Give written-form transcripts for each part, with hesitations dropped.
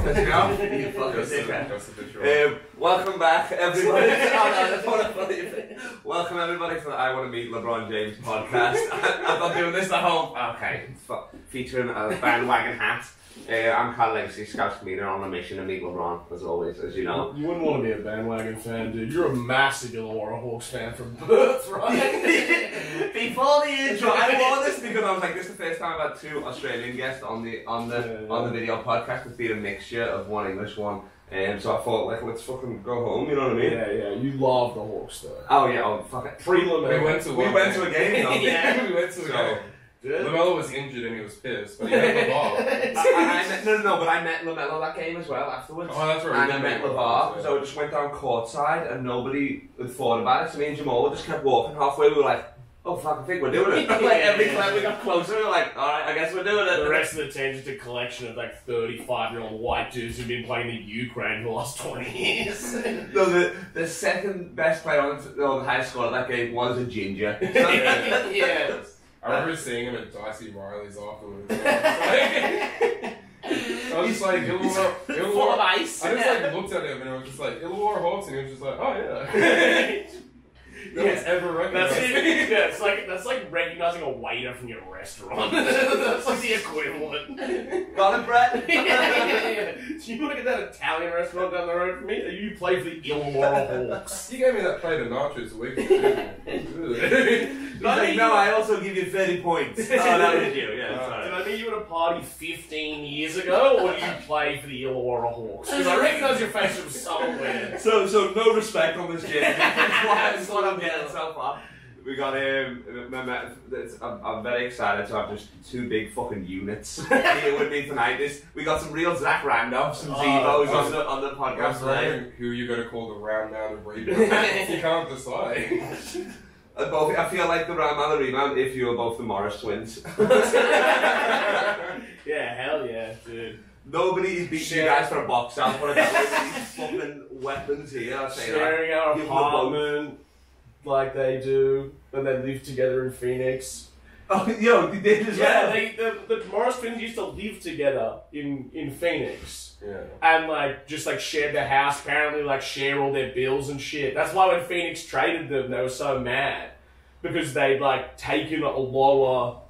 Pissing off? You fucking dickhead. Welcome back, everybody. Welcome, everybody, to the I Want to Meet LeBron James podcast. I've been doing this the whole... Okay, featuring a bandwagon hat. I'm Carl Legacy, Scouts Comedian on a mission to meet LeBron, as always, as you know. You wouldn't want to be a bandwagon fan, dude. You're a massive Illawarra Hawks fan from birth, right? Before the intro, I wore this because I was like, this is the first time I've had two Australian guests on the video podcast. It's been a mixture of one English, one. So I thought, like, let's fucking go home, you know what I mean? Yeah, you love the Hawks, though. Oh, yeah, fuck it. We went to a game, though. Yeah, we went to a game. LaMelo was injured and he was pissed, but he had LeVar. No, but I met LaMelo that game as well afterwards. Oh, that's right. And I met LeVar, so I just went down courtside and nobody had thought about it. So me and Jamal just kept walking halfway. We were like, oh fuck, I think we're doing it. Like every time we got closer, we were like, alright, I guess we're doing it. The rest of the team's just a collection of like 35-year-old white dudes who've been playing the Ukraine for the last 20 years. No, the second best player on the high score of that game was a ginger. Yeah. I remember seeing him at Dicey Riley's afterwards. I was just like, Illawarra, full of ice. I just like looked at him and I was just like, Illawarra Hawks, and he was just like, oh yeah. No one's ever recognized. That's like recognizing a waiter from your restaurant. That's like the equivalent. Got it, Brett? Do you want to get that Italian restaurant down the road from me? You play for the Illawarra Hawks. You gave me that plate of nachos a week ago. He's like, no, I also give you 30 points. Oh, that was you, yeah. Sorry. Did I meet you at a party 15 years ago, or did you play for the Illawarra Hawks? Because I recognise your face from somewhere. So no respect on this gym. That's what I'm getting so far. We got him. I'm very excited to have just two big fucking units here with me tonight. We got some real Zach Randolph, some Zevos on the podcast today. Who are you going to call the round man of rebound? You can't decide. I feel like the round man of rebound if you were both the Morris twins. Yeah, hell yeah, dude. Nobody is beating you guys for a box out, but I got these fucking weapons here. I say sharing our apartment like they do, and they live together in Phoenix. Oh, yo, they did as well. Yeah, the Morris twins used to live together in Phoenix. Yeah. And just shared their house, apparently share all their bills and shit. That's why when Phoenix traded them, they were so mad. Because they'd taken a lower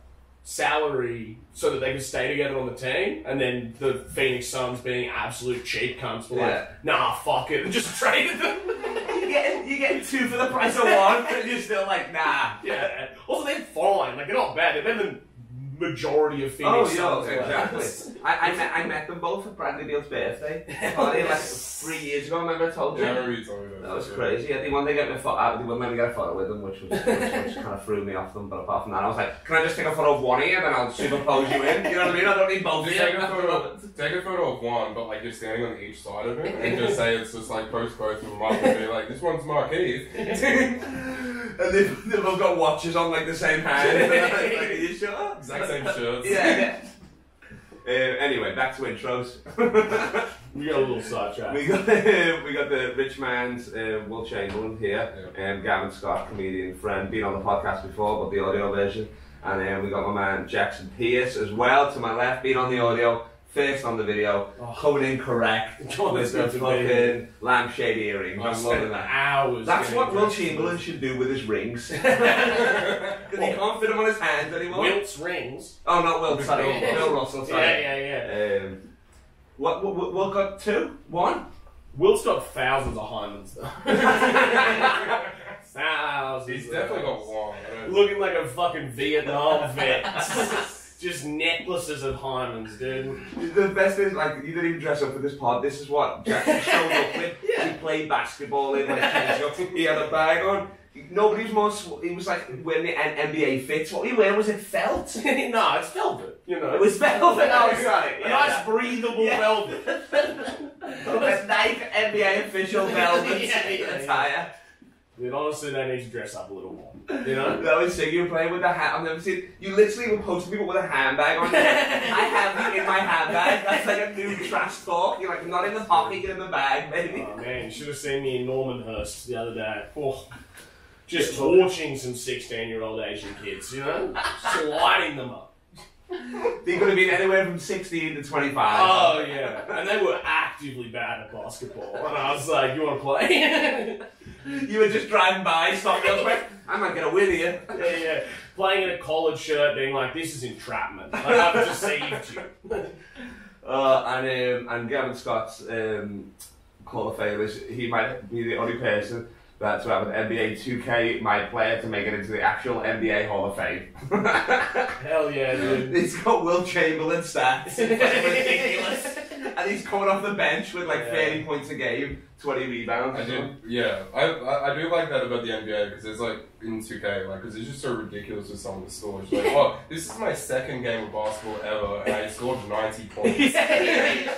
salary so that they could stay together on the team, and then the Phoenix Suns, being absolute cheap cunts, were nah, fuck it, and just traded them. You're getting two for the price of one, and you're still like, nah. Yeah. Also, they're fine. They're not bad. They're better than majority of Phoenix Suns. Exactly. I met them both at Bradley Beal's birthday party 3 years ago. Remember I told you? Yeah, I remember you told me that. That was crazy. They wanted to get me a photo. They wouldn't let me get a photo with them, which kind of threw me off them. But apart from that, I was like, can I just take a photo of one of you, then I'll superimpose you in? You know what I mean? I don't need both of you. Take a photo of one, but you're standing on each side of it, and just say it's just post both of them up and be like, this one's Marquise. And they've both got watches on the same hand. Are you sure? Exact same shirts. Yeah. Anyway, back to intros. We got a little sidetrack. We got the rich man's Will Chamberlain here, Gavin Scott, comedian friend, been on the podcast before, but the audio version. And we got my man Jackson Pierce as well to my left, been on the audio, first on the video, coming in correct with the fucking lampshade earrings. I'm loving that. Hours. That's what Will Chamberlain should do with his rings. Because he can't fit them on his hands anymore. Wilt's rings. Oh, not Wilt, sorry. Bill Russell, sorry. Yeah. Wilt got two? One? Wilt's got thousands of Hymens, though. Thousands. He's definitely got one. Looking like a fucking Vietnam vet. Just necklaces of Hymens, dude. The best thing is, you didn't even dress up for this pod. This is what Jackson showed up with. He played basketball in he had a bag on. Nobody's more. He was wearing the NBA fits. What were you wearing? Was it felt? No, it's velvet. You know, it was velvet outside. Nice breathable velvet. Nike NBA official velvet attire. Dude, honestly, they need to dress up a little more. You know? That was sick. You were playing with the hat. I've never seen. You literally were posting people with a handbag on. I have you in my handbag. That's a new trash talk. You're not in the pocket, you're in the bag, baby. Oh man, you should have seen me in Normanhurst the other day. Just torching some 16-year-old Asian kids, you know? Sliding them up. They could have been anywhere from 16 to 25. Oh, yeah. And they were actively bad at basketball. And I was like, you want to play? You were just driving by, stopping elsewhere. I might get a win here. Yeah. Playing in a collared shirt, being like, this is entrapment. Like, I've deceived you. And Gavin Scott's Hall of Fame is he might be the only person that to have an NBA 2K my player to make it into the actual NBA Hall of Fame. Hell yeah, dude. He's got Will Chamberlain stats. It's ridiculous. And he's coming off the bench with like 30 points a game, 20 rebounds. I do like that about the NBA because it's like in 2K, like because it's just so ridiculous with some of the scores. Like, oh, this is my second game of basketball ever, and I scored 90 points. Yeah.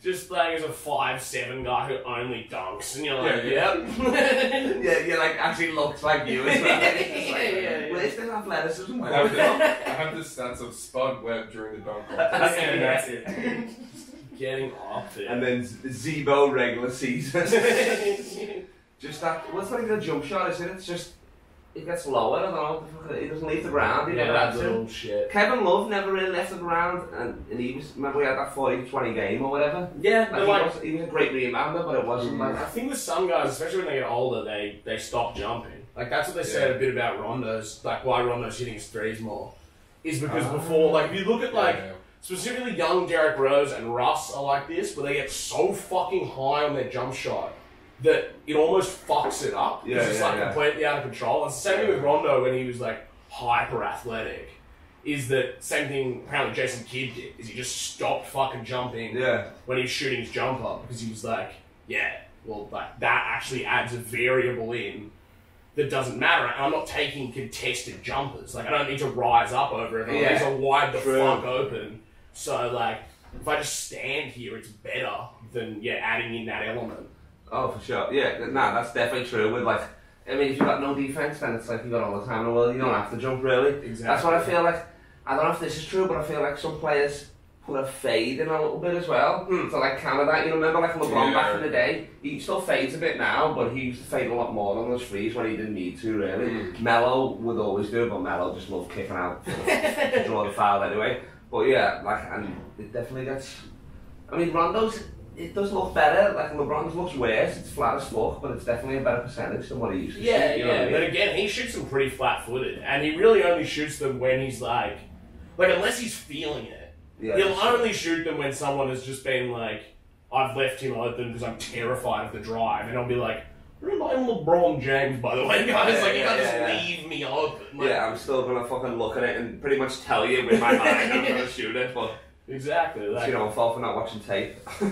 Just playing as a 5'7" guy who only dunks, and you're like, yep. Yeah, you like actually looks like you as well. Where's the athleticism? I have the stats of Spud Webb during the dunk contest. And that's it. Getting off it. And then Zebo regular season. Just that, what's like a jump shot, isn't it? It's just, it gets lower, I don't know, he doesn't leave the ground, he never had to. Shit. Kevin Love never really left the ground, and he was, remember we had that 40-20 game or whatever? Yeah, he was a great rebounder, but it wasn't like... I think with some guys, especially when they get older, they stop jumping. Like, that's what they said a bit about Rondo's, like why Rondo's hitting his threes more. Is because before, like, if you look at, like, specifically young Derrick Rose and Russ are like this, where they get so fucking high on their jump shot that it almost fucks it up. It's just completely out of control. It's the same thing with Rondo when he was like hyper athletic. Is that same thing apparently Jason Kidd did, is he just stopped fucking jumping when he was shooting his jumper because he was like, like that actually adds a variable in that doesn't matter. And I'm not taking contested jumpers. Like I don't need to rise up over it. I need to wide the fuck open. So like if I just stand here it's better than adding in that element. Oh, for sure. Yeah, that's definitely true. With like, I mean, if you've got no defense, then it's like you've got all the time in the world. You don't have to jump, really. Exactly. That's what I feel like. I don't know if this is true, but I feel like some players put a fade in a little bit as well. To like counter that. You know, remember like LeBron back in the day? He still fades a bit now, but he used to fade a lot more on those threes when he didn't need to, really. Melo would always do it, but Melo just loved kicking out to draw the foul anyway. But yeah, like, and it definitely gets... I mean, Rondo's... It does look better, like LeBron's looks worse, it's flat as fuck, but it's definitely a better percentage than what he used to shoot. You know what I mean? But again, he shoots them pretty flat-footed, and he really only shoots them when he's like unless he's feeling it. He'll only shoot them when someone has just been like, I've left him open because I'm terrified of the drive, and I'll be like, I'm LeBron James, by the way, guys, you can't just leave me open. Like, I'm still gonna fucking look at it and pretty much tell you with my mind I'm gonna shoot it, but... Exactly. Like, you know, fault for not watching tape. You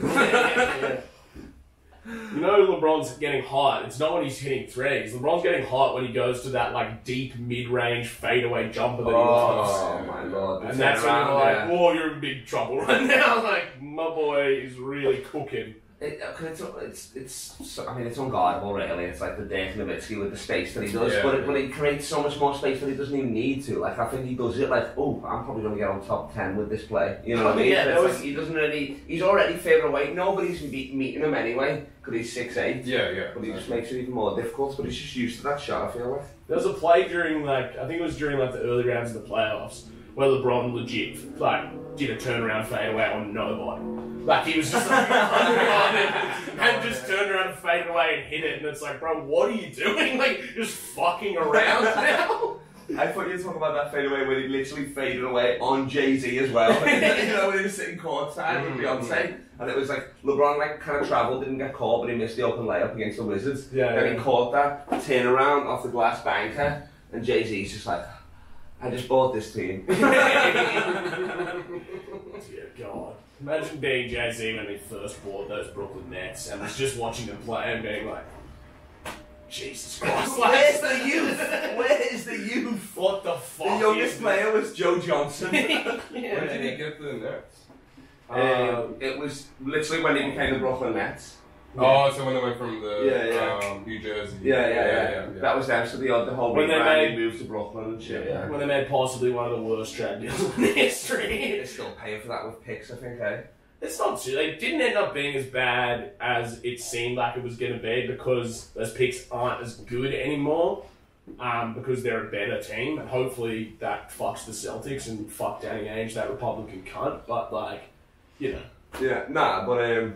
know LeBron's getting hot. It's not when he's hitting threes. LeBron's getting hot when he goes to that like deep mid-range fadeaway jumper that he loves. Oh my lord. And that's when you're like, oh, you're in big trouble right now. Like, my boy is really cooking. It's I mean, it's unguardable, really. It's like the Dirk Nowitzki with the space that he does, but he creates so much more space that he doesn't even need to. Like, I think he does it like, oh, I'm probably going to get on top 10 with this play. You know what I mean? Like, he doesn't really, he's already further away. Nobody's meeting him anyway, because he's 6'8". But he just makes it even more difficult, but he's just used to that shot, I feel like. There was a play during, like, I think it was during, like, the early rounds of the playoffs, where LeBron legit, like, did a turnaround fadeaway on nobody. Like, he was just like, and just turned around and faded away and hit it, and it's like, bro, what are you doing? Like, just fucking around now? I thought you were talking about that fadeaway where he literally faded away on Jay-Z as well. You know, when he was sitting courtside with Beyonce, and it was like, LeBron, like, kind of travelled, didn't get caught, but he missed the open layup against the Wizards. Then he caught that, turn around off the glass banker, and Jay-Z's just like, I just bought this team. Dear God. Imagine being Jay-Z when he first bought those Brooklyn Nets and was just watching them play and being like, Jesus Christ. Where's the youth? Where is the youth? What the fuck? The youngest player was Joe Johnson. When did he get to the Nets? It was literally when he became the Brooklyn Nets. Oh, so when they went from the New Jersey. Yeah. That was them, so the whole when they moved to Brooklyn and shit. When they made possibly one of the worst trade deals in history. They're still paying for that with picks, I think, eh? It's not true. They didn't end up being as bad as it seemed like it was going to be because those picks aren't as good anymore. because they're a better team, and hopefully that fucks the Celtics and fuck Danny Ainge, that Republican cunt. But like, you know. Yeah, nah, but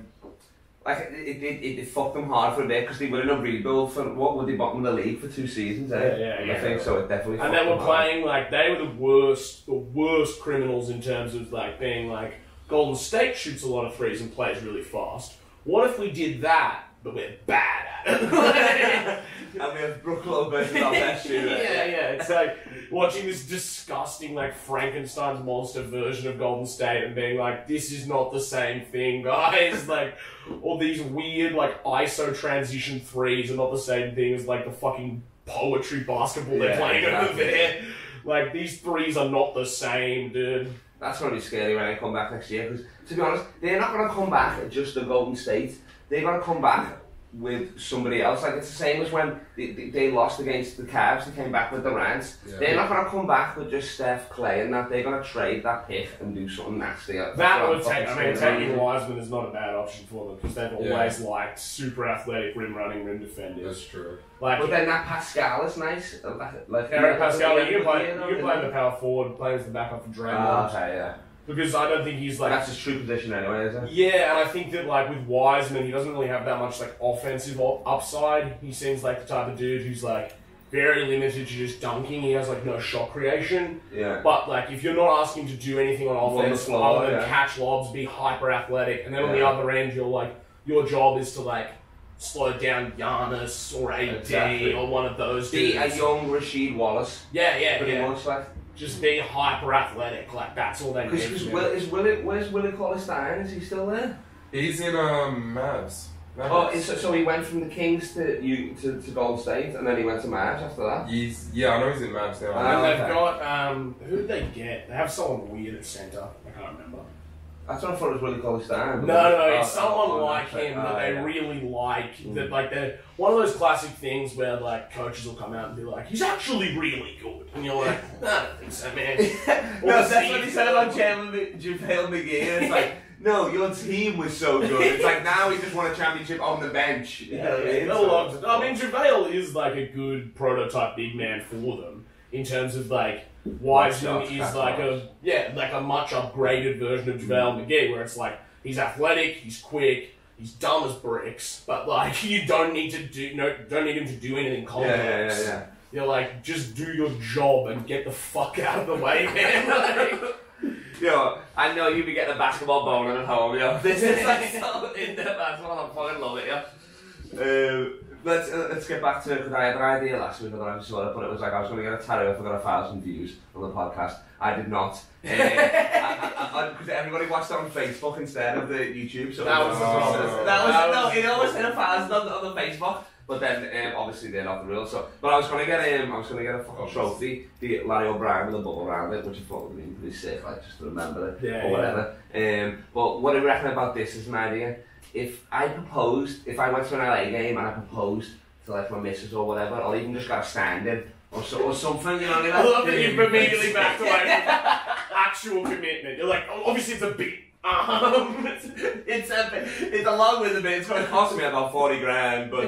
like it fucked them hard for a bit because they were in a rebuild for what would they bottom of the league for 2 seasons? Yeah. I think so. It definitely. And they were playing like they were the worst criminals in terms of like being like Golden State shoots a lot of threes and plays really fast. What if we did that, but we're bad at it? And we have Brooklyn versus our best shooter. Yeah. It's like watching this disgusting, like, Frankenstein's monster version of Golden State and being like, this is not the same thing, guys. Like, all these weird, like, ISO transition threes are not the same thing as, like, the fucking poetry basketball they're playing over there. Like, these threes are not the same, dude. That's going to be scary when I come back next year, because, to be honest, they're not going to come back at just the Golden State. They're going to come back with somebody else. Like, it's the same as when they lost against the Cavs, they came back with Durant. Yeah. They're not going to come back with just Steph, Clay and that. They're going to trade that pick and do something nasty. That would take, taking Wiseman is not a bad option for them, because they've always liked super athletic rim running rim defenders. That's true. Like, but then that Pascal is nice. Like Eric Pascal, you can play him the power forward, play as the backup for Draymond. Okay, yeah. Because I don't think he's like... That's his true position anyway, isn't it? Yeah, and I think that like with Wiseman, he doesn't really have that much like offensive upside. He seems like the type of dude who's like very limited to just dunking. He has like no shot creation. Yeah. But like if you're not asking to do anything on offense other than catch lobs, be hyper athletic, and then on the other end, you're like your job is to like slow down Giannis or AD or one of those dudes. Be a young Rasheed Wallace. Yeah. Pretty much like. Just be hyper athletic, like that's all they need. Where's Willie Cauley-Stein? Is he still there? He's in Mavs. Oh, so he went from the Kings to Golden State, and then he went to Mavs after that. I know he's in Mavs now. And they've got who did they get? They have someone weird at center. I can't remember. That's what I thought it was Willie Cauley-Stein. No, it's someone like him that they really like. That like they're one of those classic things where like coaches will come out and be like, he's actually really good, and you're like, I don't think so, man. No, that's what he said about JaVale McGee. It's like, no, your team was so good. It's like now he just won a championship on the bench. You know what I mean? JaVale is like a good prototype big man for them in terms of like. Wiseman is like a much upgraded version of JaVale McGee, where it's like he's athletic, he's quick, he's dumb as bricks, but like you don't need him to do anything complex. Yeah. You're like, just do your job and get the fuck out of the way, man. Yo, I know you be getting a basketball boner at home, yo. This is like so in-depth basketball, I fucking love it, yo. Let's get back to it, because I had an idea last week that I saw it, but it was like I was going to get a tattoo if I got 1,000 views on the podcast. I did not. Because everybody watched it on Facebook instead of the YouTube. So that was the problem. It always hit 1,000 on the Facebook. But then obviously they're not the rules. So, but I was going to get a fucking trophy, the Larry O'Brien with a bubble around it, which I thought would be pretty sick, like just to remember it or whatever. But what I reckon about this is an idea. If I went to an LA game and I proposed to like my missus or whatever, or even just got a stand-in or something, you know what I mean? I love that you've immediately backed away from actual commitment. You're like, oh, obviously it's a bit. It's along with a bit. It's going to cost me about 40 grand, but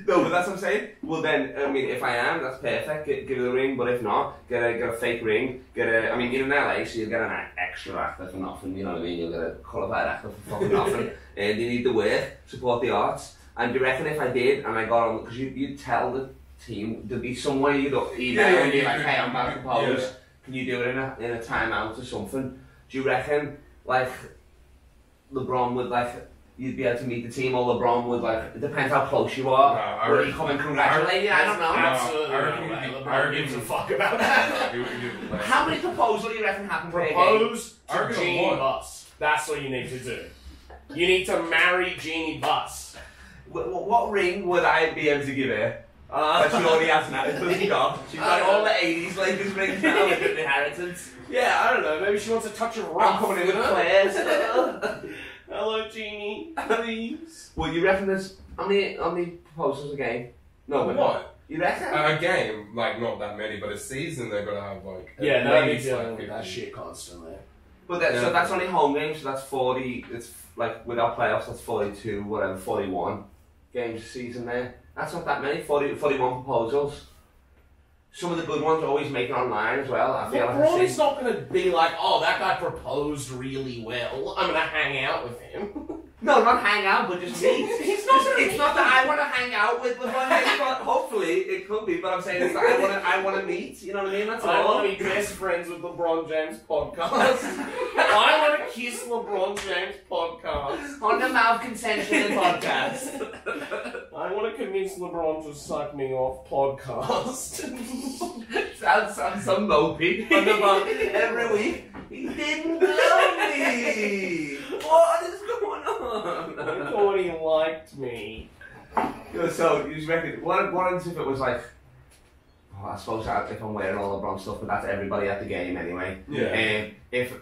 no, but that's what I'm saying. Well, then I mean, if I am, that's perfect. Give it a ring, but if not, get a fake ring. I mean, you're in LA, so you'll get an extra actor for nothing. You know what I mean? You'll get a qualified actor for fucking nothing, and you need the work, support the arts. And do you reckon if I did and I got on, because you'd tell the team there'd be some way you'd email and be like, hey, I'm about to propose. Yeah. Can you do it in a timeout or something? Do you reckon? Like, LeBron would, like, you'd be able to meet the team, or LeBron would, like, it depends how close you are. Would he come and congratulate you? I don't know. Absolutely. LeBron gives a fuck about that. How many proposals do you reckon happen per game? Propose to Jeannie Buss. That's what you need to do. You need to marry Jeannie Buss. What ring would I be able to give her? That she already has now. She's got all the 80s Lakers rings now with the inheritance. Yeah, I don't know. Maybe she wants a touch of rough. I'm coming in with players. Hello, Jeannie. Please. Well, you reckon there's how many proposals a game? No, what? You reckon? A game, like not that many, but a season they're gonna have like. Yeah, no, they're dealing with that shit constantly. But so that's only home games, so that's 40. It's like without playoffs, that's 42, whatever, 41 games a season there. That's not that many. 41 proposals. some of the good ones always make it online as well. I feel LeBron like is not going to be like, oh, that guy proposed really well. I'm going to hang out with him. no, not hang out, but just meet. It's not that I want to hang out with LeBron James, but hopefully it could be. But I'm saying it's that I want to meet. You know what I mean? That's all. I want to be best friends with LeBron James podcast. I want to kiss LeBron James podcast. On the mouth consensual podcast. I want to convince LeBron to suck me off podcast. sounds so mopey. On the mouth every week. He didn't love me. What is going on? I thought he liked me. So you reckon? What if it was like? Oh, I suppose if I'm wearing all LeBron stuff, but that's everybody at the game anyway. Yeah. If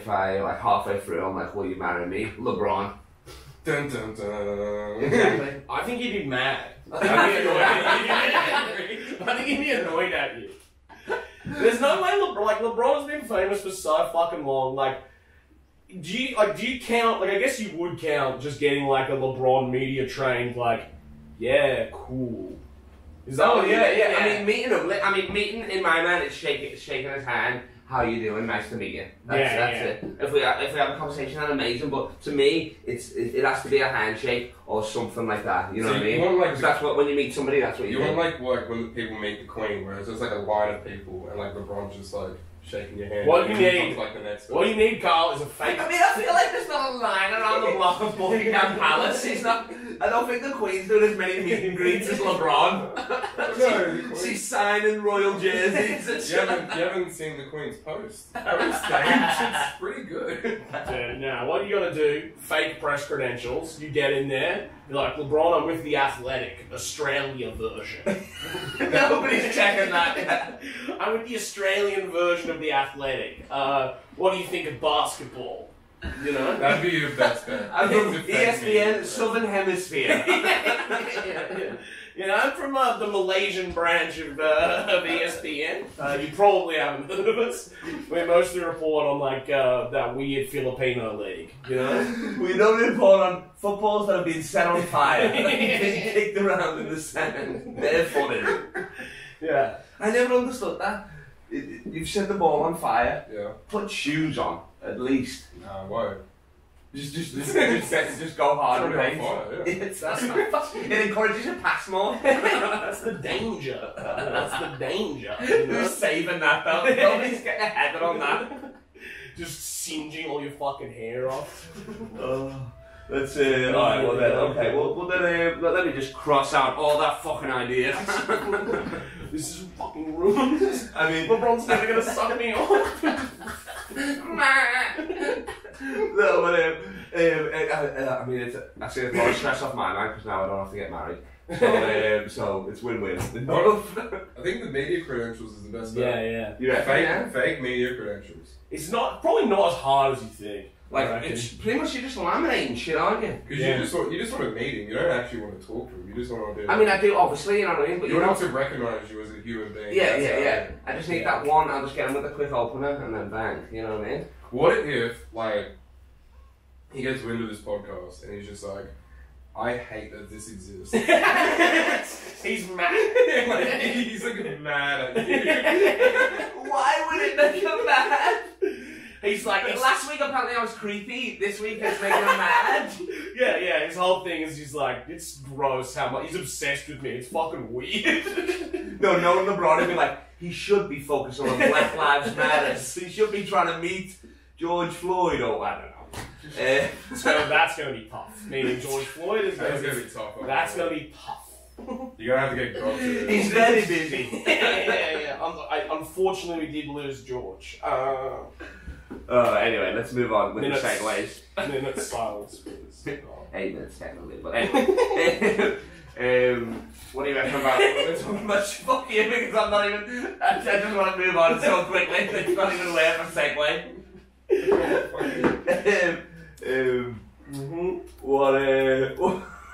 I like halfway through, I'm like, will you marry me, LeBron? Dun, dun, dun. Exactly. I think he'd be mad. I think he'd be annoyed at you. There's no way LeBron has been famous for so fucking long. Like, do you count? Like, I guess you would count just getting like a LeBron media trained. Like, yeah, cool. Is that what yeah. I mean, meeting in my mind is shaking his hand. How you doing? Nice to meet you. That's it. If we have a conversation, that's amazing. But to me, it has to be a handshake or something like that. You know what I mean? Because that's what when you meet somebody, that's what you do. You want like when the people meet the Queen, where it's just like a line of people, and like LeBron's just like shaking your hand. What you need, like the next what you need, Carl, is a fake. I mean, I feel like there's not a line around the block of Buckingham Palace. I don't think the Queen's doing as many meet and greets as LeBron. She's signing royal jerseys. You haven't seen the Queen's post. It's pretty good. Now, what you gotta do, fake press credentials, you get in there, you're like, LeBron, I'm with the Athletic, Australia version. Nobody's checking that yet. I'm with the Australian version of the Athletic. What do you think of basketball? You know? That'd be your best bet. I'm from ESPN, Southern Hemisphere. Yeah. You know, I'm from the Malaysian branch of ESPN. You probably haven't heard of us. We mostly report on like that weird Filipino league. You know, we don't report on footballs that have been set on fire, being kicked around in the sand. They're funny. Yeah, I never understood that. You've set the ball on fire. Yeah. Put shoes on at least. Nah, why? Just go hard and pace. It encourages you to pass more. That's the danger. That's the danger. You know? Who's saving that though? Nobody's getting a header on that. Just singeing all your fucking hair off. That's it. Alright, well then, okay. Well then, let me just cross out all that fucking ideas. This is fucking ruined. I mean, LeBron's never gonna suck me off. No, but I mean, I see a lot of stress off my mind because now I don't have to get married. So it's win-win. I think the media credentials is the best. Yeah. You reckon? Fake media credentials. It's probably not as hard as you think. Like it's pretty much you're just laminating shit, aren't you? Because you just want a meeting. You don't actually want to talk to them. You just want to do. I mean, I do obviously, you know what I mean. But you want to recognise you as a human being. Yeah. I just need that one. I'll just get him with a quick opener and then bang. You know what I mean? What if like he gets wind of this podcast and he's just like, I hate that this exists. He's mad. Like, he's like mad at you. Why would it make him mad? He's like, last week apparently I was creepy. This week it's making him mad. Yeah. His whole thing is he's like, it's gross how much he's obsessed with me. It's fucking weird. No one LeBron would be like, he should be focused on Black Lives Matter. He should be trying to meet George Floyd or I don't know. So that's going to be tough. Meaning George Floyd is going to be tough. That's going to be tough. You're going to have to get God to it. He's very busy. Yeah. Unfortunately, we did lose George. Anyway, let's move on with the segues. Minute silence, please. 8 minutes technically, but anyway. What do you reckon about much fuck you because I'm not even. I just want to move on so quickly. It's not even a way of a segue.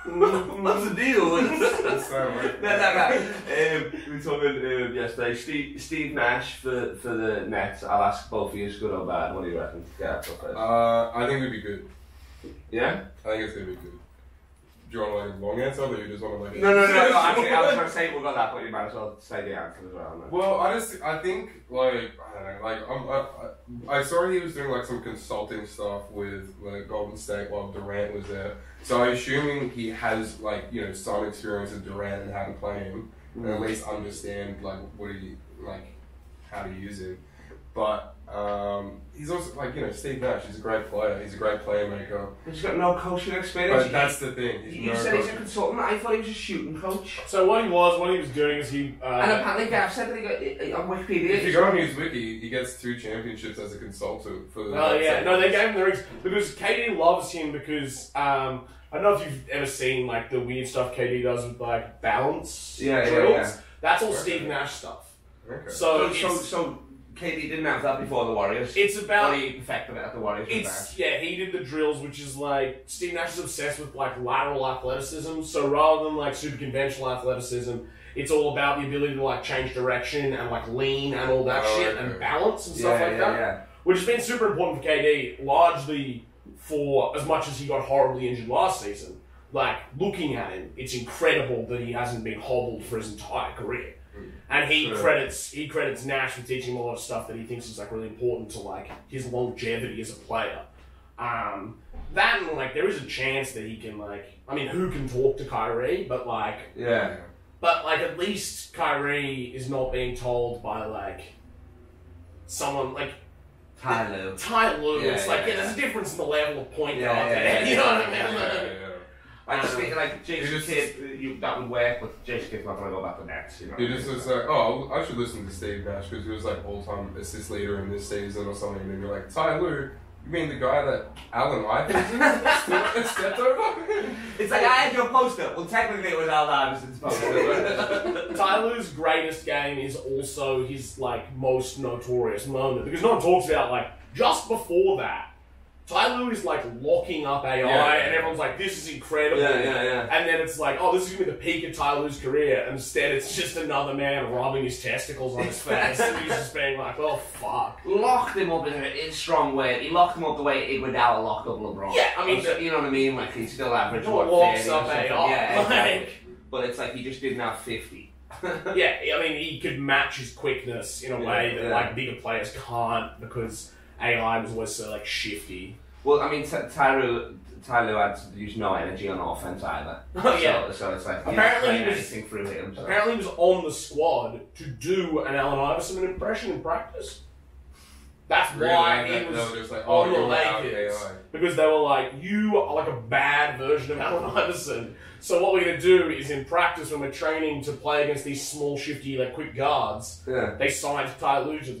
What's the deal? We were talking yesterday. Steve Nash for the Nets. I'll ask both of you, good or bad. What do you reckon? Yeah, go first. I think it'd be good. Yeah? I think it's gonna be good. Do you want like a long answer, or you just want to like? No. Actually, I was going to say we got that, but you might as well say the answer as well. No? Well, I think like I don't know, like I saw he was doing like some consulting stuff with like Golden State while Durant was there. So I'm assuming he has like some experience with Durant and how to play him, and at least understand like how to use him. But he's also like Steve Nash. He's a great player. He's a great playmaker. He's got no coaching experience. But that's the thing. You said he's a consultant. I thought he was a shooting coach. So what he was doing is he. And apparently, Gav said that he got on Wikipedia. If you go on his wiki, he gets 2 championships as a consultant for. Oh yeah, no, they gave him the rings because KD loves him because I don't know if you've ever seen like the weird stuff KD does with like balance drills. Yeah. That's all Steve Nash stuff. Okay. So KD didn't have that before the Warriors. It's about. Or he perfected it at the Warriors. He did the drills, which is like Steve Nash is obsessed with like lateral athleticism. So rather than like super conventional athleticism, it's all about the ability to like change direction and like lean and all that shit and balance and stuff like that. Yeah. Which has been super important for KD, largely for as much as he got horribly injured last season. Like looking at him, it's incredible that he hasn't been hobbled for his entire career. And he credits Nash for teaching him a lot of stuff that he thinks is like really important to like his longevity as a player. That and like there is a chance that he can like who can talk to Kyrie, but like at least Kyrie is not being told by like someone like Ty Lue. It's like there's a difference in the level of point guard there. You know what I mean? I just think like Jason Kidd, that would work, but Jason Kidd's not going to go back to Nets. He just was like, oh, I should listen to Steve Nash because he was like all-time assist leader in this season or something. And then you're like, Ty Lue, you mean the guy that Allen Iverson stepped over? It's like, I had your poster. Well, technically it was Allen Iverson's poster. Ty Lue's greatest game is also his like most notorious moment because no one talks about like just before that. Ty Lue is like locking up AI and everyone's like, this is incredible. And then it's like, oh, this is going to be the peak of Ty Lue's career. And instead, it's just another man rubbing his testicles on his face. And he's just being like, well, fuck. Locked him up in a strong way. He locked him up the way Iguodala locked up LeBron. Yeah, I mean, you know what I mean? Like, he's still average. Locks up AI. Yeah, exactly. But it's like he just didn't have 50. Yeah, I mean, he could match his quickness in a way that like bigger players can't because AI was always so like shifty. Well, I mean, Ty Lue had to use no energy on offense either. So it's like apparently he was anything through him. So. Apparently he was on the squad to do an Allen Iverson impression in practice. That's why he was just like, on the Lakers because they were like, you are like a bad version of Allen Iverson. So what we're going to do is in practice when we're training to play against these small, shifty, like quick guards, they signed Ty Lue to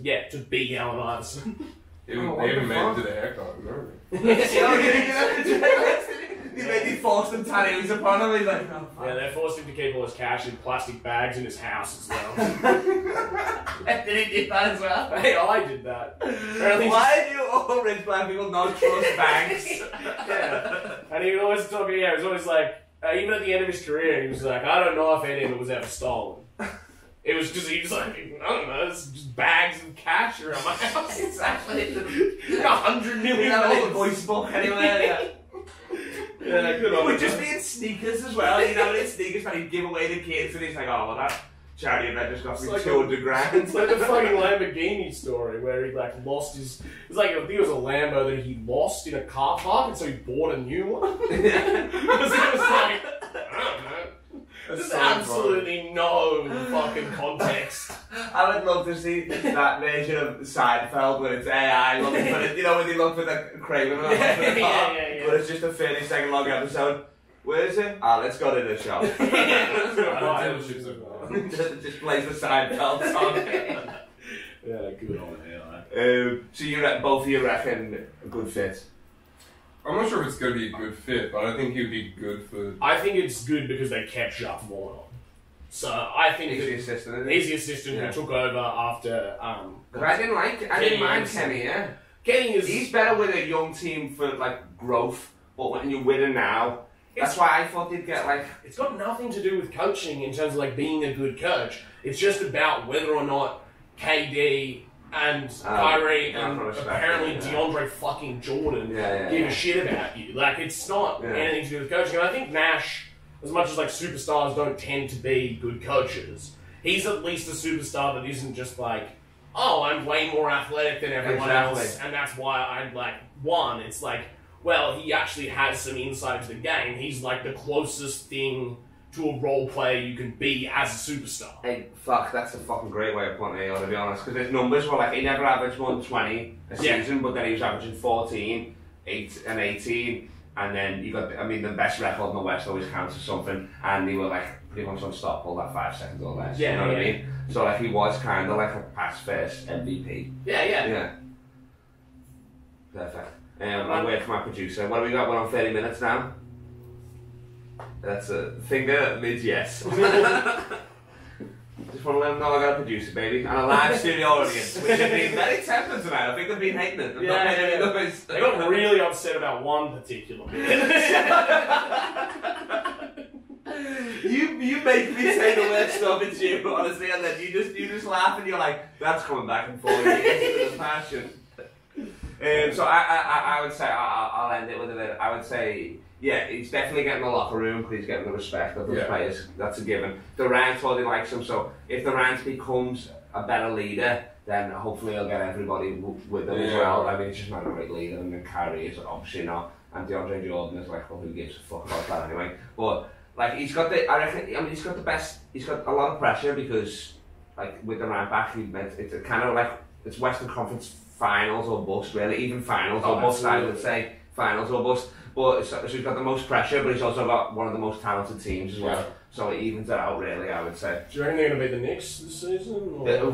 be Allen Iverson. They even made it to the haircut, remember? He forced him tattoos upon him. He's like, oh, yeah, they forced him to keep all his cash in plastic bags in his house as well. Did he do that as well? Hey, I did that. Why do all rich black people not trust banks? And he would always talk. Yeah, he was always like, even at the end of his career, he was like, I don't know if any of it was ever stolen. It was just, he was like, I don't know, it's just bags of cash around my house. Exactly. $100 million. All the voice book anyway, Yeah, good on would just be in sneakers as well, in sneakers when he'd give away the kids and he's like, oh, well, that charity event just got me like $200,000. It's like the fucking Lamborghini story where he like lost his, it was like, I think it was a Lambo that he lost in a car park and so he bought a new one. Because it was like, I don't know. There's absolutely no fucking context. I would love to see that version of Seinfeld where it's AI looking for it. You know when they look for the Kramer for the car, but it's just a 30-second long episode. Where is it? Let's go to the shop. Just plays the Seinfeld song. Yeah, good on AI. So both of you reckon a good fit? I'm not sure if it's going to be a good fit, but I think he'd be good for... I think it's good because they kept Jacques Vaughn on. So I think he's the assistant. He's the assistant who took over after. But I didn't mind Kenny. Yeah, he's better with a young team for like growth. But when you're winning now, that's why I thought they'd get like. It's got nothing to do with coaching in terms of like being a good coach. It's just about whether or not KD and Kyrie yeah, and respect, apparently yeah. DeAndre fucking Jordan Yeah, give a shit about you. Like, it's not anything to do with coaching. And I think Nash, as much as like superstars don't tend to be good coaches, he's at least a superstar that isn't just like, oh, I'm way more athletic than everyone else, and that's why I'm like one. It's like, well, he actually has some insight into the game. He's like the closest thing to a role player you can be as a superstar. Hey, fuck, that's a fucking great way of putting it, to be honest, because his numbers were like, he never averaged 120 a season, but then he was averaging 14, 8 and 18, and then you got, I mean, the best record in the West always counts as something, and they were like pretty much unstoppable, that 5 seconds or less, you know what I mean? So like, he was kind of like a pass first MVP. Yeah. Perfect. I'm waiting for my producer. What have we got? We're on 30 minutes now. That's a finger mid yes. Just want to let them know I got a producer, baby, and a live studio audience, which have been very tempered tonight. I think they've been hating it. They've not made any noise. They got really upset about one particular bit. You make me say the worst stuff, it's you, honestly, and then you just laugh and you're like, that's coming back and forth with passion. So I would say, I'll end it with a bit. I would say, yeah, he's definitely getting the locker room because he's getting the respect of those players. That's a given. Durant already likes him, so if Durant becomes a better leader, then hopefully he'll get everybody with him as well. I mean, he's just not a great leader, and then Kyrie is obviously not, and DeAndre Jordan is like, well, who gives a fuck about that anyway? But like, he's got he's got the best. He's got a lot of pressure because, like, with Durant back, it's a kind of like it's Western Conference Finals or bust, really. Even finals or bust, I would say. Finals or bust. But so he's got the most pressure, but he's also got one of the most talented teams as well. So it evens it out, really, I would say. Do you reckon they're going to be the Knicks this season? Or? Maybe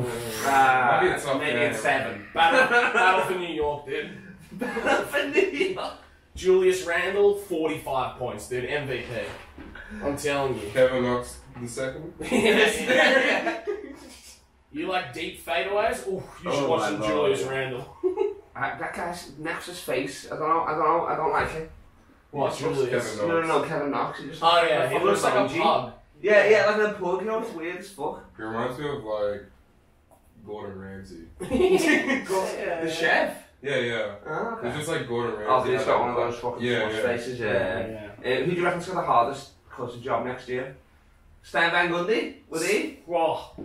it's 7. Battle for New York, dude. Battle for New York. Julius Randle, 45 points, dude. MVP. I'm telling you. Kevin Knox the second. You like deep fadeaways? Ooh, you should watch some Julius Randle. That guy's Nexus face. I don't like it. What, Julius? No, Kevin Knox. He looks like a pug. Yeah, like a pug, you know, it's weird as fuck. He reminds me of like Gordon Ramsay. The chef? Yeah. Oh, okay. It's just like Gordon Ramsay. Oh, he's got one of those fucking faces, who do you reckon's got the hardest coaching job next year? Stan Van Gundy? Would he? Well,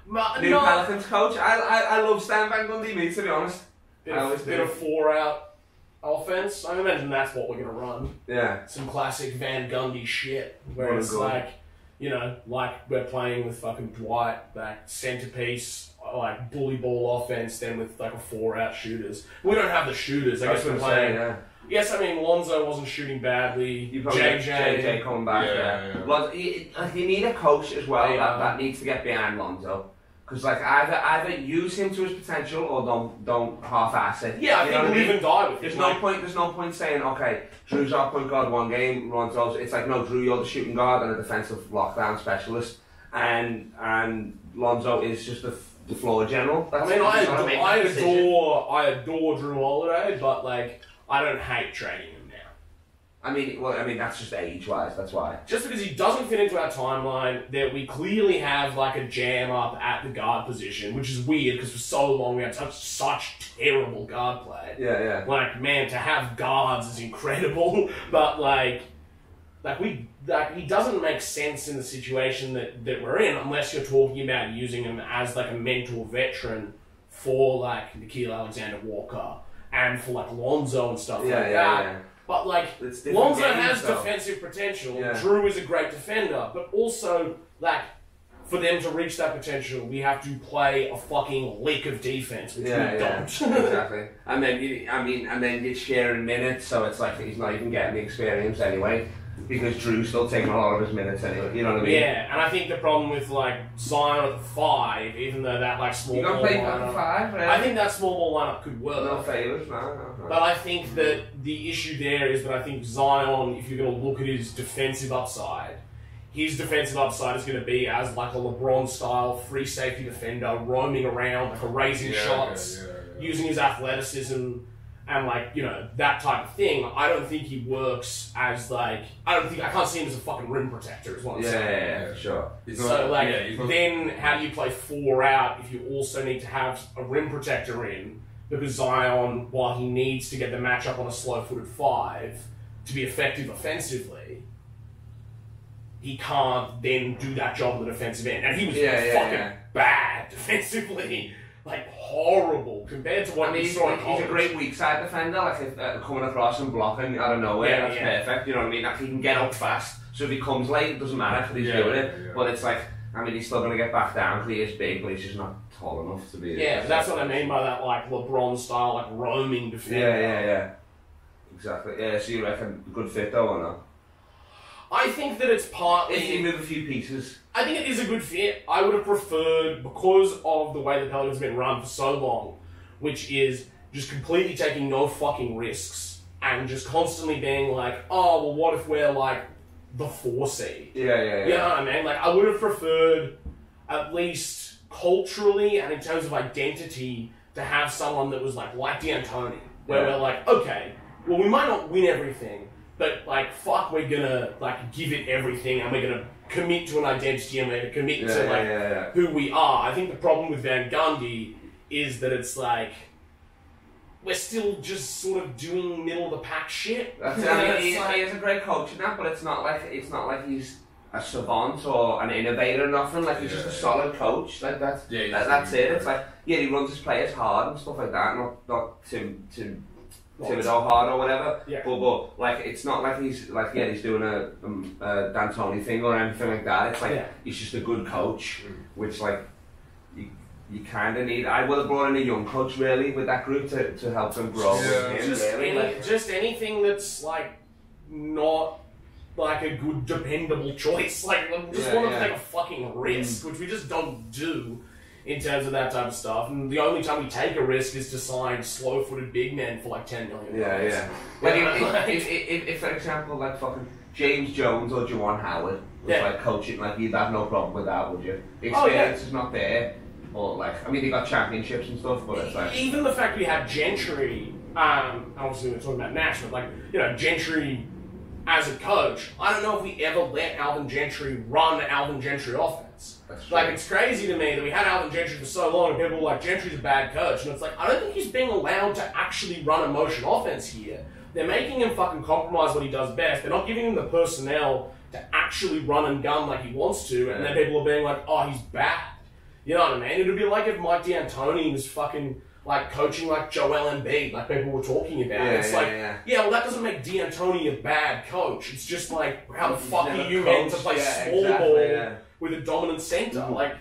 New Pelicans coach. I love Stan Van Gundy, me, to be honest. Bit of 4-out offense. I imagine that's what we're going to run. Yeah. Some classic Van Gundy shit, where it's like, you know, like we're playing with fucking Dwight, like centerpiece, like bully ball offense, then with like a 4-out shooters. We don't have the shooters. I guess we're playing. Yes, I mean, Lonzo wasn't shooting badly. JJ coming back. Yeah. You need a coach as well that needs to get behind Lonzo. Because like either use him to his potential or don't half-ass it. Yeah, I think we'll even die with him. There's no point saying, okay, Drew's our point guard one game, Lonzo's. It's like, no, Drew, you're the shooting guard and a defensive lockdown specialist, and Lonzo is just the floor general. That's, I adore Drew Holiday, but like I don't hate trading him now. I mean, that's just age-wise, that's why. Just because he doesn't fit into our timeline, that we clearly have like a jam up at the guard position, which is weird because for so long we had such terrible guard play. Yeah. Like, man, to have guards is incredible, but he doesn't make sense in the situation that we're in unless you're talking about using him as like a mentor veteran for like Nickeil Alexander-Walker and for like Lonzo and stuff like that. Yeah. But like, Lonzo has defensive potential. Yeah. Drew is a great defender, but also like, for them to reach that potential, we have to play a fucking lick of defense, which we don't. Exactly. And then you're sharing minutes, so it's like he's not even getting the experience anyway. Because Drew's still taking a lot of his minutes anyway, you know what I mean? Yeah, and I think the problem with like Zion at the 5, even though that like small ball lineup, 5, really? I think that small ball lineup could work. No favours, no. But I think that the issue there is that I think Zion, if you're going to look at his defensive upside is going to be as like a LeBron style free safety defender, roaming around, like raising shots, using his athleticism. and like, you know, that type of thing, I don't think he works as like, I can't see him as a fucking rim protector is what I'm saying. Yeah, sure. Then how do you play 4 out if you also need to have a rim protector in? Because Zion, while he needs to get the matchup on a slow-footed 5 to be effective offensively, he can't then do that job on the defensive end. And he was fucking bad defensively. Like, horrible compared to what we saw in college. He's a great weak side defender, like if coming across and blocking out of nowhere, that's perfect, you know what I mean? Like, he can get up fast, so if he comes late, it doesn't matter because he's doing it. But it's like, I mean, he's still going to get back down because he is big, but he's just not tall enough to be... Yeah, that's what I mean by that, like, LeBron style, like, roaming defender. Yeah. Exactly. Yeah, so you reckon good fit though, or not? I think that it's partly... If you move a few pieces. I think it is a good fit. I would have preferred, because of the way the Pelicans have been run for so long, which is just completely taking no fucking risks and just constantly being like, oh, well, what if we're like the 4 seed? Yeah. You know what I mean? Like, I would have preferred, at least culturally and in terms of identity, to have someone that was like D'Antoni, where we're like, okay, well, we might not win everything, but like, fuck, we're gonna like give it everything, and we're gonna commit to an identity, and we're gonna commit to who we are. I think the problem with Van Gundy is that it's like we're still just sort of doing middle of the pack shit. He is a great coach in that, but it's not like he's a savant or an innovator or nothing. Like, he's just a solid coach. Like, that's it. It's like, he runs his players hard and stuff like that. Not Thibodeau hard or whatever. Yeah. But like, it's not like he's like he's doing a D'Antoni thing or anything like that. It's like he's just a good coach, which like you kind of need. I would have brought in a young coach really with that group to help them grow. Just anything that's like not like a good dependable choice. Like, we just want to take a fucking risk, which we just don't do in terms of that type of stuff. And the only time we take a risk is to sign slow-footed big men for like $10 million. Like, if for example, like fucking James Jones or Juwan Howard was like coaching, like, you'd have no problem with that, would you? The experience is not there. Or like, I mean, they got championships and stuff, but it's like... Even the fact we have Gentry, obviously we're talking about Nash, but like, you know, Gentry as a coach, I don't know if we ever let Alvin Gentry run Alvin Gentry offense. Like, it's crazy to me that we had Alvin Gentry for so long and people were like, Gentry's a bad coach. And it's like, I don't think he's being allowed to actually run a motion offense here. They're making him fucking compromise what he does best. They're not giving him the personnel to actually run and gun like he wants to. And then people are being like, oh, he's bad. You know what I mean? It would be like if Mike D'Antoni was fucking like coaching like Joel Embiid, like people were talking about. Well, that doesn't make D'Antoni a bad coach. It's just like, how the fuck are you meant to play small ball with a dominant center? Like,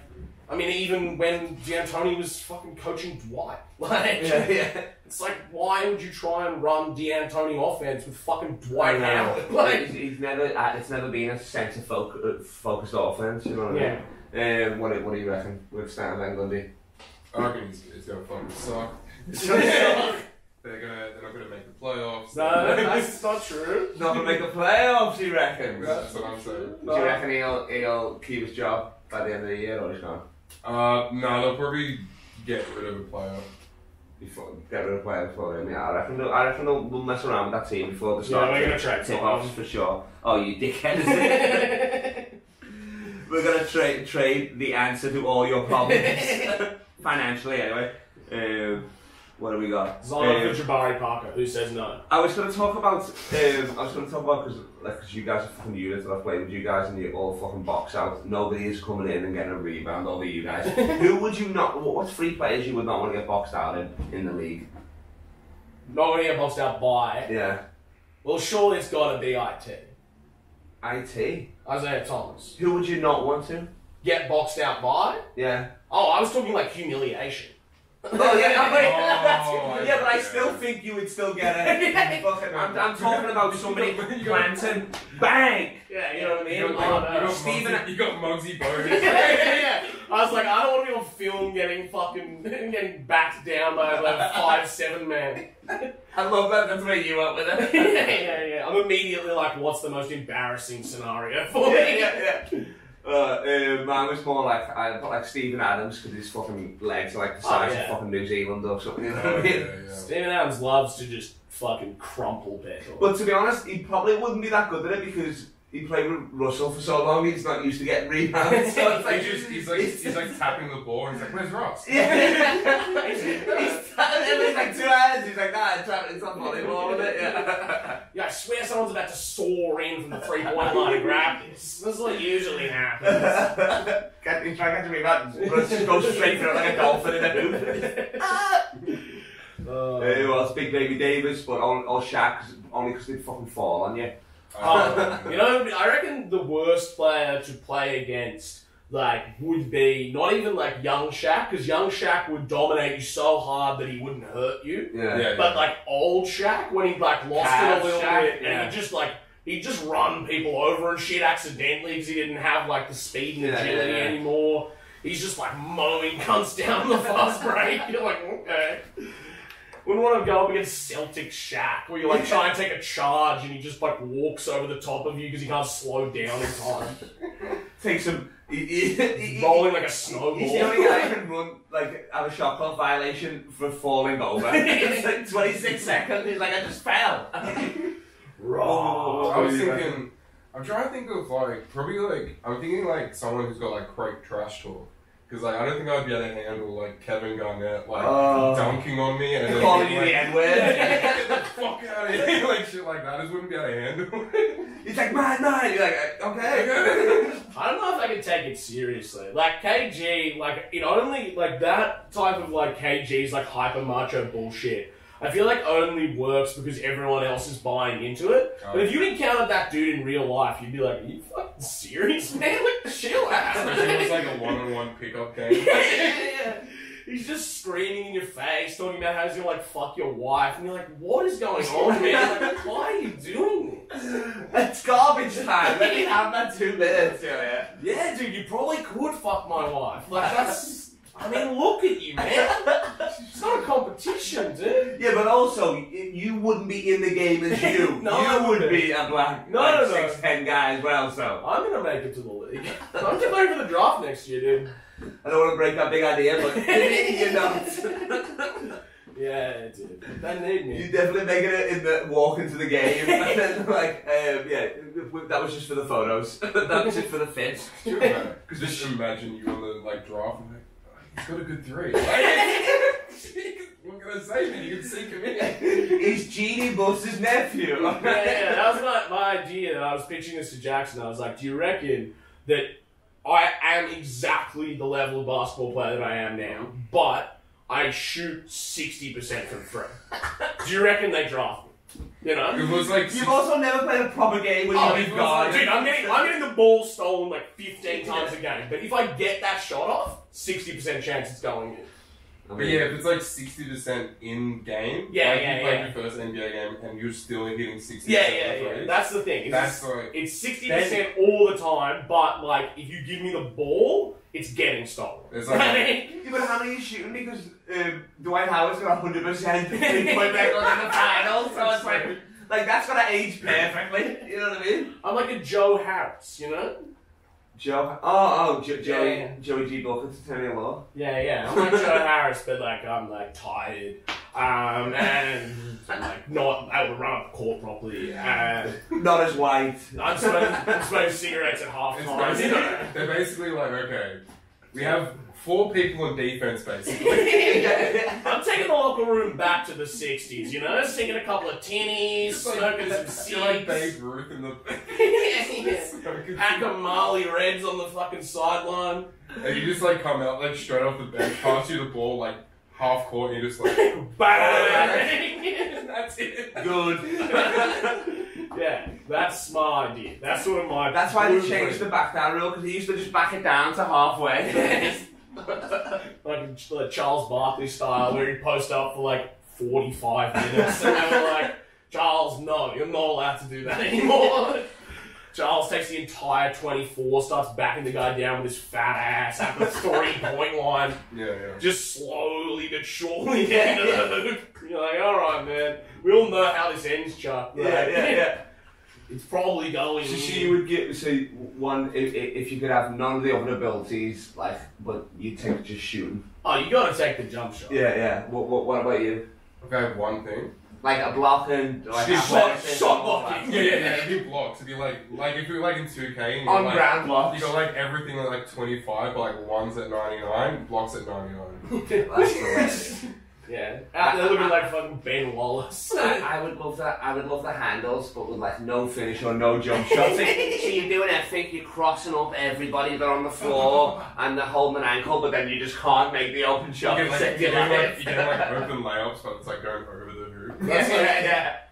I mean, even when D'Antoni was fucking coaching Dwight, like, it's like, why would you try and run D'Antoni offense with fucking Dwight Howard? Like, it's never been a center focused offense. You know what I mean? What do you reckon with Stan Van Gundy? I reckon it's gonna fucking suck. It's gonna suck. They're not gonna make the playoffs. No, that's not true. Not gonna make the playoffs, you reckon? That's what I'm saying. Do you reckon he'll keep his job by the end of the year, or he's gone? No, they'll probably get rid of a player. Get rid of a player before then. Yeah, I reckon they'll mess around with that team before they start. We're gonna trade tip-offs for sure. Oh, you dickhead! We're gonna trade the answer to all your problems. Financially, anyway. What have we got? Zion for Jabari Parker. Who says no? I was going to talk about because you guys are fucking units that I've played with you guys and you all fucking box out. Nobody is coming in and getting a rebound over you guys. Who would you not? What's 3 players you would not want to get boxed out in the league? Not want to get boxed out by. Yeah. Well, surely it's got to be IT. IT. Isaiah Thomas. Who would you not want to get boxed out by? Yeah. Oh, I was talking like humiliation. Oh yeah, but I still think you would still get it. I'm talking about somebody planting, bang. Yeah, you know what I mean. You got Muggsy Bogues. Yeah. I was like, I don't want to be on film getting backed down by a 5'7" man. I love that. That's where you went with it. Yeah. I'm immediately like, what's the most embarrassing scenario for me? Mine was more like, I put like Stephen Adams because his fucking legs are like the size of fucking New Zealand or something, you know what I mean? Stephen Adams loves to just fucking crumple people. But to be honest, he probably wouldn't be that good at it because he played with Russell for so long, he's not used to getting rebounds. So it's like, he's like tapping the ball and he's like, where's Ross? Yeah. he's like 2 hours, he's like, nah, it's not volleyball, is it? Yeah, I swear someone's about to soar in from the 3-point line and grab this. This is what usually happens. He's trying to catch a rebound, but just goes straight through it like a dolphin in a hoop. Who else? Big Baby Davis, but all Shaq, only because they'd fucking fall on you. You know, I reckon the worst player to play against, like, would be not even like young Shaq, because young Shaq would dominate you so hard that he wouldn't hurt you. But like old Shaq, when he like lost it a little bit, and he'd just run people over and shit accidentally because he didn't have like the speed and agility anymore. He's just like mowing cunts down the fast break. You're like, okay. Wouldn't want to go up against Celtic Shaq, where you like try and take a charge and he just like walks over the top of you because he can't slow down in time. Takes him. He's rolling like a snowball. He's the only guy who can run, like, have a shot clock violation for falling over. It's like 26 seconds. He's like, I just fell. I was thinking. I'm trying to think of like probably like I'm thinking like someone who's got like great trash talk. Because like I don't think I'd be able to handle like Kevin Garnett like dunking on me and then calling you the N-word. Get the fuck out of here, like shit like that. I just wouldn't be able to handle it. He's like, man. You're like, okay. I don't know if I can take it seriously. Like KG, like it only like that type of like KG's like hyper macho bullshit. I feel like only works because everyone else is buying into it. But if you encountered that dude in real life, you'd be like, are you fucking serious, man? Like, chill out. Especially if it was like a one-on-one pickup game. He's just screaming in your face, talking about how he's gonna like fuck your wife, and you're like, what is going on, man? Like, why are you doing this? It's garbage time. Let me have that 2 minutes. Yeah, dude, you probably could fuck my wife. Like, that's... I mean, look at you, man. It's not a competition, dude. Yeah, but also, you wouldn't be in the game as you. You would be a black 6'10" guy as well, so. I'm going to make it to the league. I'm just playing for the draft next year, dude. I don't want to break that big idea, but you don't. Yeah, dude. They need me. You definitely making it in the walk into the game. And then, like, that was just for the photos. That was just for the fit. Because just imagine you on the like draft and like, he's got a good 3. What can I say, man? You can see him in. He's Genie Buss's nephew. Yeah, that was my idea. That I was pitching this to Jackson. I was like, do you reckon that I am exactly the level of basketball player that I am now, but I shoot 60% from free? Do you reckon they draft me? You know? It was like you've also never played a proper game when you've gone. Dude, I'm getting the ball stolen like 15 times a game. But if I get that shot off, 60% chance it's going in. But yeah, if it's like 60% in game, you played your first NBA game and you're still hitting 60%. Yeah. That's the thing. It's 60% all the time, but like if you give me the ball, it's getting stolen. It's like, yeah, but how many are you shooting? Because Dwight Howard's got 100% 3-point record in the finals, so it's like that's gonna age perfectly. You know what I mean? I'm like a Joe Harris, you know? Joey G. Booker to Tony Law. Yeah. I'm like Joe Harris, but like I'm like tired, and I'm like not able to run up the court properly. Not as white. I'm smoking cigarettes at halftime. They're basically like, okay, we have 4 people on defense, basically. I'm taking the locker room back to the 60s, you know? Singing a couple of tinnies, smoking some cigs. You're like Babe Ruth in the... Pack of Marley Reds on the fucking sideline. And you just like come out like straight off the bench, pass you the ball like half court, and you just like... Bang! That's it. Good. Yeah, that's my idea. That's sort of my... That's why they changed the back down rule, because he used to just back it down to halfway. like Charles Barkley style, where he'd post up for like 45 minutes, and they were like, Charles, no, you're not allowed to do that anymore. Charles takes the entire 24, starts backing the guy down with his fat ass at the 3-point line. Yeah. Just slowly but surely getting to the hoop. You're like, alright, man, we all know how this ends, Chuck. Yeah. It's probably going. So you would get one if you could have none of the other abilities, like, but you take just shooting. Oh, you gotta take the jump shot. Yeah. What about you? If I have one thing. Like a block and like shot blocking. Yeah. It'd be blocks. It'd be like if you're like in 2K and on like, ground blocks. You got like everything at like 25, but like ones at 99, blocks at 99. That's hilarious. Yeah, out there looking like fucking Ben Wallace. I would love that. I would love the handles, but with like no finish or no jump shots. So you're doing everything, you're crossing up everybody that are on the floor and they're holding an ankle, but then you just can't make the open shot. You get like open layups, but it's like going over the hoop.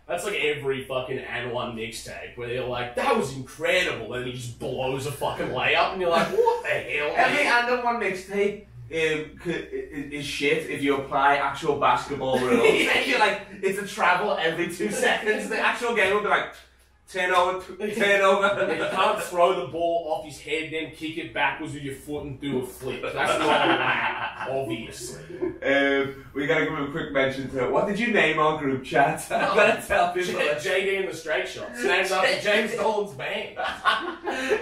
That's like every fucking and one mixtape where they're like, that was incredible, and he just blows a fucking layup, and you're like, what the hell? Every and one mixtape is shit if you apply actual basketball rules. You're like, it's a travel every 2 seconds. The actual game will be like, turn over. You can't throw the ball off his head, then kick it backwards with your foot and do a flip. That's not allowed, obviously. We gotta give him a quick mention to what did you name our group chat? I'm gonna tell people. JD and the Straight Shots. Named after James Dolan's band.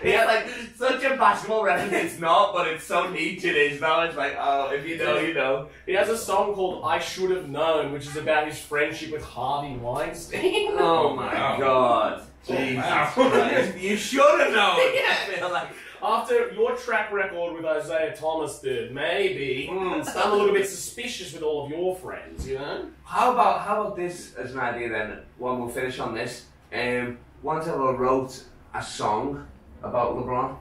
Yeah, like such a basketball reference. It's not, but it's so niche it is now. It's like, oh, if you know, you know. He has a song called "I Should Have Known," which is about his friendship with Harvey Weinstein. Oh my god. Jesus Christ. You should have known. I feel like. After your track record with Isaiah Thomas, dude, maybe it's done a little bit suspicious with all of your friends, you know? How about this as an idea then? One we'll finish on this. Once I wrote a song about LeBron.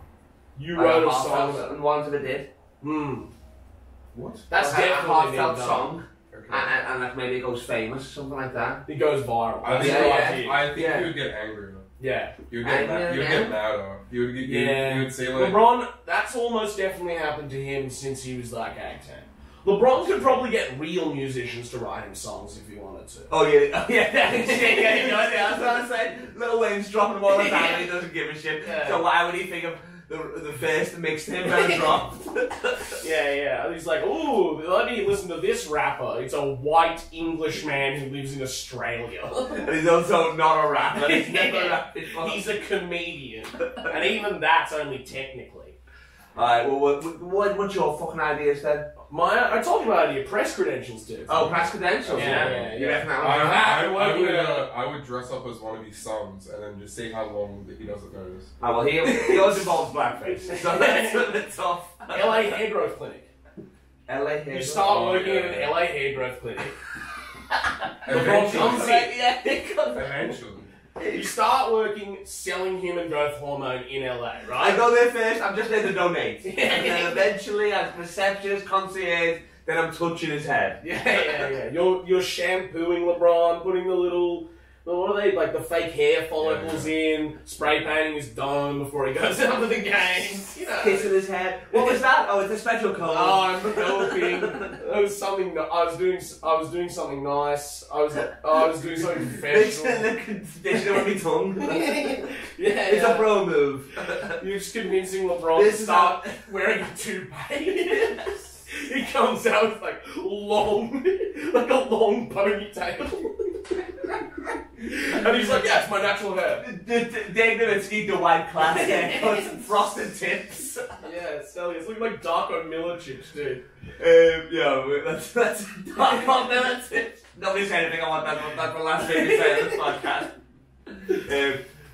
You wrote a song, and one ever did. What? That's like definitely a heartfelt song. Okay. And like maybe it goes famous, something like that. It goes viral. I think, Yeah. you would get angry. Yeah. You would get louder. You would say like LeBron, that's almost definitely happened to him since he was like 18. LeBron could probably get real musicians to write him songs if he wanted to. Oh yeah, I was gonna say, Lil Wayne's dropping them all the time and he doesn't give a shit. Yeah. So why would he think of the first mixtape that dropped? Yeah. He's like, ooh, let me listen to this rapper. It's a white English man who lives in Australia. And he's also not a rapper. He's never rapped before. He's a comedian. And even that's only technically. Alright, well, what's your fucking ideas then? I told you my idea, press credentials, dude. Oh, press credentials? Yeah. You reckon that one? I would dress up as one of his sons and then just see how long he doesn't notice. Oh, well, he always involves blackface, so that's a bit tough. LA Hair Growth Clinic. LA Hair You start working at an LA Hair Growth Clinic. LeBron comes in. Eventually. You start working selling human growth hormone in LA, right? I go there first, I'm just there to donate. And then eventually, as receptionist, concierge, then I'm touching his head. Yeah. You're shampooing LeBron, putting the little, what are they, like the fake hair follicles in, spray painting his dome before he goes out to the games. You know. Kissing his head. What was that? Oh, it's a special code. Oh, I'm helping. It was something. I was doing something nice. I was doing something professional. The conditioner with my tongue. It's a pro move. You're just convincing LeBron to start wearing a toupee. He comes out with like a long ponytail. And he's like, yeah, it's my natural hair. Dave Nowitzki, the white class haircuts and frosted tips. Yeah, Sally, it's looking like Darko Miller chips, dude. That's Darko Miller tips. Nobody said anything. I want that for last thing we say on this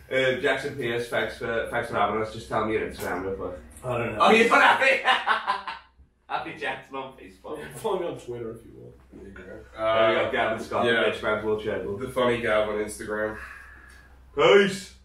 podcast. Jackson Pierce, thanks for having us. Just tell me your Instagram real quick. I don't know. Oh, you're not happy? Happy Jackson on Facebook. Follow me on Twitter if you want. There you go. We got Gavin Scott, Rich Man's World Champion. The funny Gavin on Instagram. Peace.